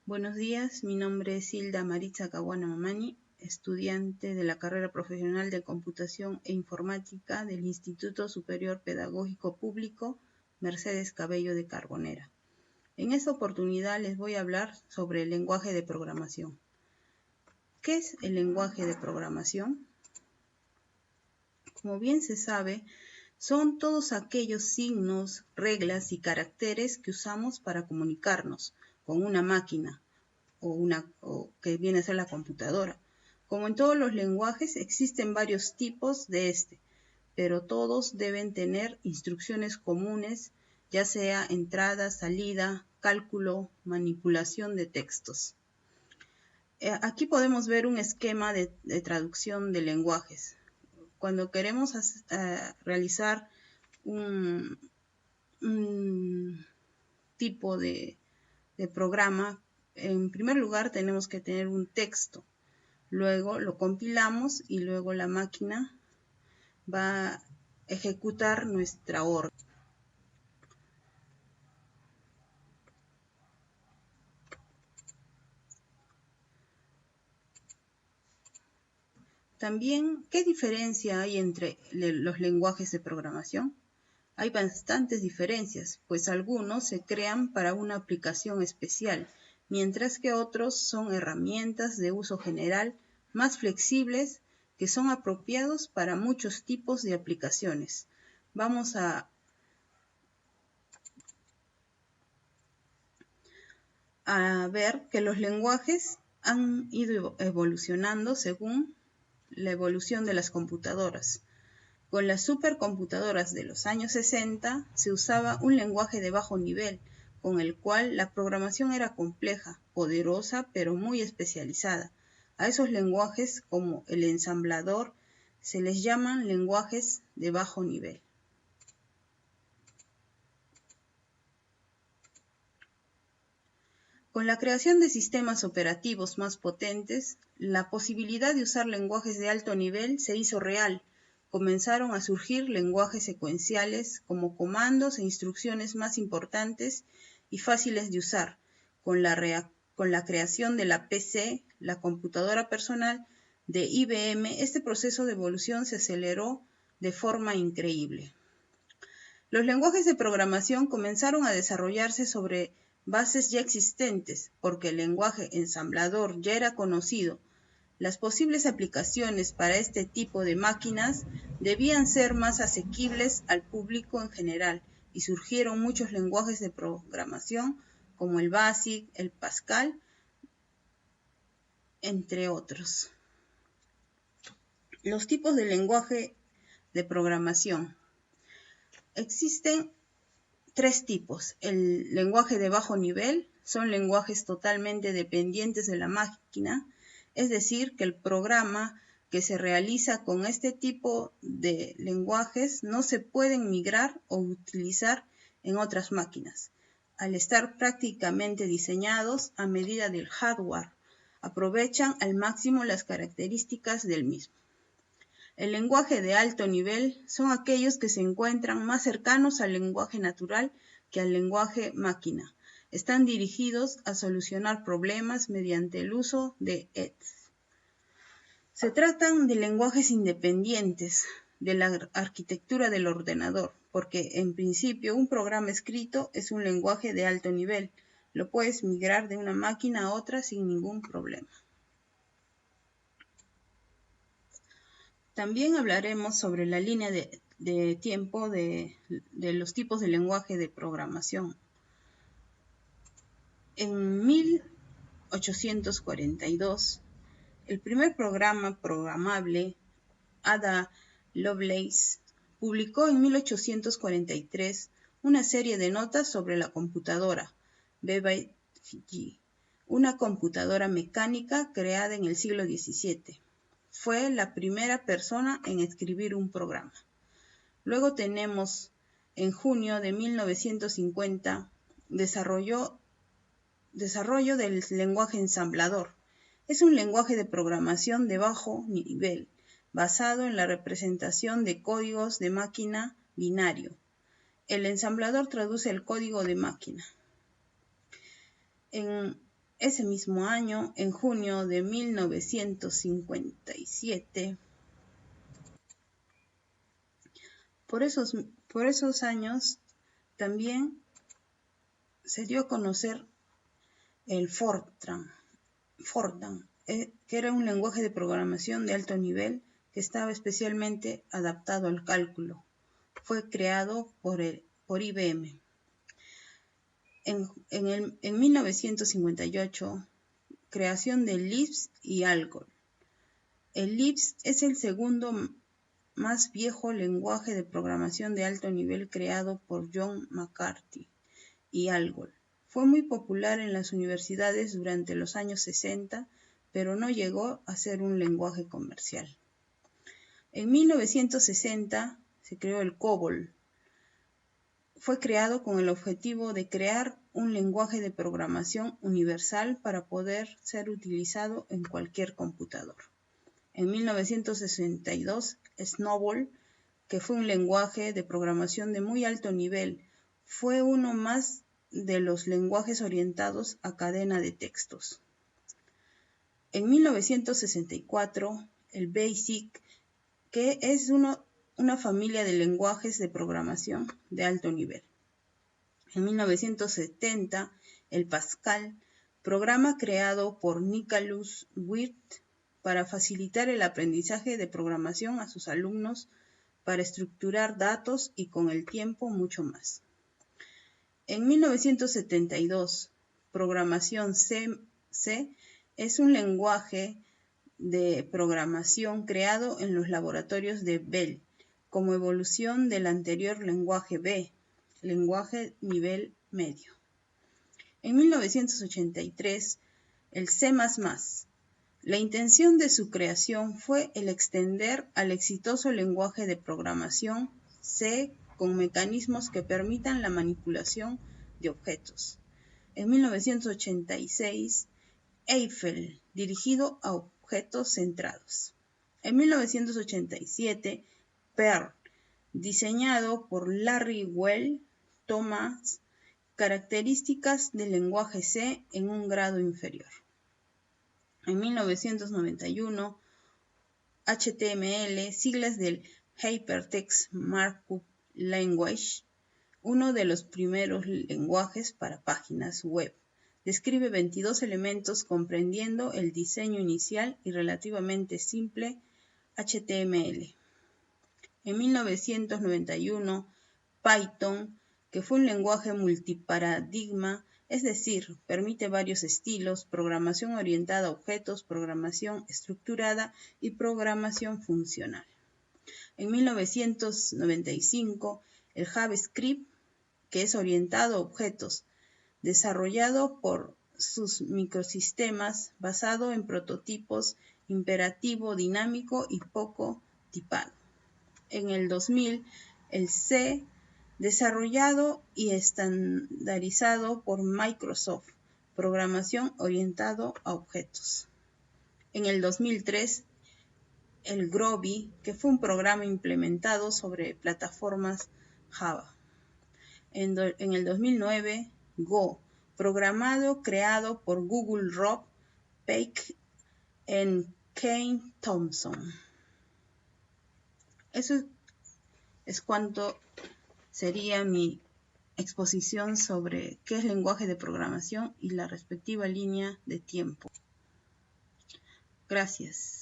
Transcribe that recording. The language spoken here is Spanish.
Buenos días, mi nombre es Hilda Maritza Caguana Mamani, estudiante de la carrera profesional de Computación e Informática del Instituto Superior Pedagógico Público Mercedes Cabello de Carbonera. En esta oportunidad les voy a hablar sobre el lenguaje de programación. ¿Qué es el lenguaje de programación? Como bien se sabe, son todos aquellos signos, reglas y caracteres que usamos para comunicarnos con una máquina o que viene a ser la computadora. Como en todos los lenguajes, existen varios tipos de pero todos deben tener instrucciones comunes, ya sea entrada, salida, cálculo, manipulación de textos. Aquí podemos ver un esquema de traducción de lenguajes. Cuando queremos realizar un tipo de programa, en primer lugar tenemos que tener un texto. Luego lo compilamos y luego la máquina va a ejecutar nuestra orden. También, ¿qué diferencia hay entre los lenguajes de programación? Hay bastantes diferencias, pues algunos se crean para una aplicación especial, mientras que otros son herramientas de uso general más flexibles que son apropiados para muchos tipos de aplicaciones. Vamos a ver que los lenguajes han ido evolucionando según la evolución de las computadoras. Con las supercomputadoras de los años 60 se usaba un lenguaje de bajo nivel, con el cual la programación era compleja, poderosa, pero muy especializada. A esos lenguajes, como el ensamblador, se les llaman lenguajes de bajo nivel. Con la creación de sistemas operativos más potentes, la posibilidad de usar lenguajes de alto nivel se hizo real. Comenzaron a surgir lenguajes secuenciales como comandos e instrucciones más importantes y fáciles de usar. Con la creación de la PC, la computadora personal de IBM, este proceso de evolución se aceleró de forma increíble. Los lenguajes de programación comenzaron a desarrollarse sobre bases ya existentes, porque el lenguaje ensamblador ya era conocido. Las posibles aplicaciones para este tipo de máquinas debían ser más asequibles al público en general, y surgieron muchos lenguajes de programación como el BASIC, el Pascal, entre otros. Los tipos de lenguaje de programación. Existen tres tipos. El lenguaje de bajo nivel son lenguajes totalmente dependientes de la máquina, es decir, que el programa que se realiza con este tipo de lenguajes no se pueden migrar o utilizar en otras máquinas. Al estar prácticamente diseñados a medida del hardware, aprovechan al máximo las características del mismo. El lenguaje de alto nivel son aquellos que se encuentran más cercanos al lenguaje natural que al lenguaje máquina. Están dirigidos a solucionar problemas mediante el uso de ETS. Se tratan de lenguajes independientes de la arquitectura del ordenador, porque en principio un programa escrito es un lenguaje de alto nivel. Lo puedes migrar de una máquina a otra sin ningún problema. También hablaremos sobre la línea de tiempo de los tipos de lenguaje de programación. En 1842, el primer programa programable, Ada Lovelace, publicó en 1843 una serie de notas sobre la computadora, BBG, una computadora mecánica creada en el siglo XVII. Fue la primera persona en escribir un programa. Luego tenemos, en junio de 1950, desarrollo del lenguaje ensamblador. Es un lenguaje de programación de bajo nivel, basado en la representación de códigos de máquina binario. El ensamblador traduce el código de máquina. En Ese mismo año, en junio de 1957, por esos años también se dio a conocer el Fortran, que era un lenguaje de programación de alto nivel que estaba especialmente adaptado al cálculo. Fue creado por IBM. En 1958, creación de Lisp y Algol. El Lisp es el segundo más viejo lenguaje de programación de alto nivel creado por John McCarthy y Algol. Fue muy popular en las universidades durante los años 60, pero no llegó a ser un lenguaje comercial. En 1960 se creó el COBOL. Fue creado con el objetivo de crear un lenguaje de programación universal para poder ser utilizado en cualquier computador. En 1962, Snowball, que fue un lenguaje de programación de muy alto nivel, fue uno más de los lenguajes orientados a cadena de textos. En 1964, el BASIC, que es una familia de lenguajes de programación de alto nivel. En 1970, el Pascal, programa creado por Nicholas Wirth para facilitar el aprendizaje de programación a sus alumnos, para estructurar datos y con el tiempo mucho más. En 1972, programación C es un lenguaje de programación creado en los laboratorios de Bell como evolución del anterior lenguaje B, lenguaje nivel medio. En 1983, el C++. La intención de su creación fue el extender al exitoso lenguaje de programación C con mecanismos que permitan la manipulación de objetos. En 1986, Eiffel, dirigido a objetos centrados. En 1987, Perl, diseñado por Larry Weil Thomas, características del lenguaje C en un grado inferior. En 1991, HTML, siglas del Hypertext Markup Language, uno de los primeros lenguajes para páginas web. Describe 22 elementos comprendiendo el diseño inicial y relativamente simple HTML. En 1991, Python, que fue un lenguaje multiparadigma, es decir, permite varios estilos: programación orientada a objetos, programación estructurada y programación funcional. En 1995, el JavaScript, que es orientado a objetos, desarrollado por sus microsistemas, basado en prototipos, imperativo, dinámico y poco tipado. En el 2000, el C, desarrollado y estandarizado por Microsoft, programación orientado a objetos. En el 2003, el Groovy, que fue un programa implementado sobre plataformas Java. En el 2009, Go, programado creado por Google Rob Peck y Ken Thompson. Eso es cuanto sería mi exposición sobre qué es lenguaje de programación y la respectiva línea de tiempo. Gracias.